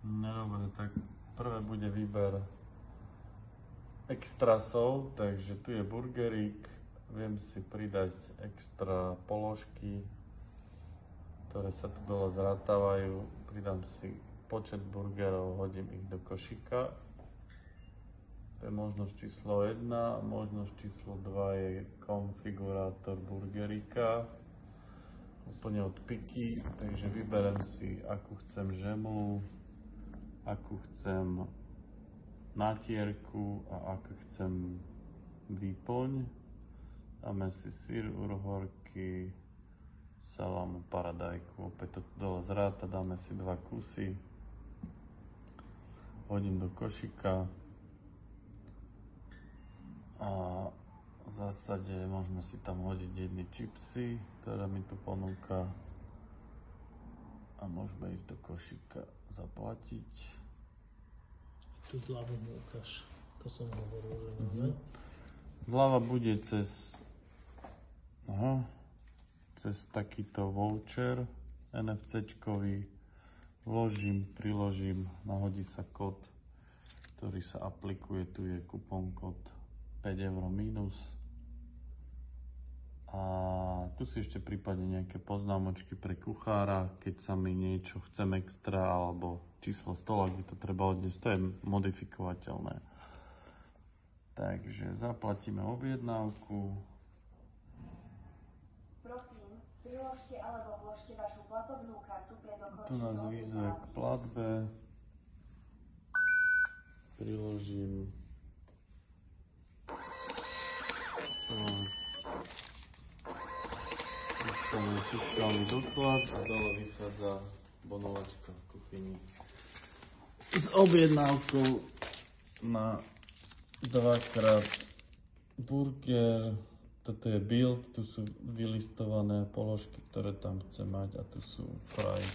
No dobre, tak prvé bude výber extrasov, takže tu je burgerík, viem si pridať extra položky, ktoré sa tu dole zrátávajú, pridám si počet burgerov, hodím ich do košíka. To je možnosť číslo 1, možnosť číslo 2 je konfigurátor burgeríka, úplne od piky, takže vyberem si, akú chcem žemlu, akú chcem natierku a akú chcem výplň. Dáme si syr, uhorky, salámu, paradajku, opäť to dole zráta, dáme si 2 kusy, hodím do košíka a v zásade môžeme si tam hodiť jedny čipsy, ktoré mi tu ponúka, a môžeme ísť do košíka zaplatiť. Tu zľavu mi ukáž, to som hovoril, že máme. Zľava bude cez takýto voucher NFC-čkový, vložím, priložím, nahodí sa kód, ktorý sa aplikuje, tu je kupón kód 5 € mínus. A tu si ešte prípadne nejaké poznámočky pre kuchára, keď sa mi niečo chcem extra, alebo číslo stola, kde to treba odniesť, to je modifikovateľné. Takže zaplatíme objednávku. Prosím, priložte alebo vložte vašu platobnú kartu pre dokončenie. Tu nás vyzve k platbe. Priložím fiskálny doklad a dole vychádza bonovačka v kuchyni s objednávkou na 2x burger. Toto je build, tu sú vylistované položky, ktoré tam chcem mať, a tu sú fries.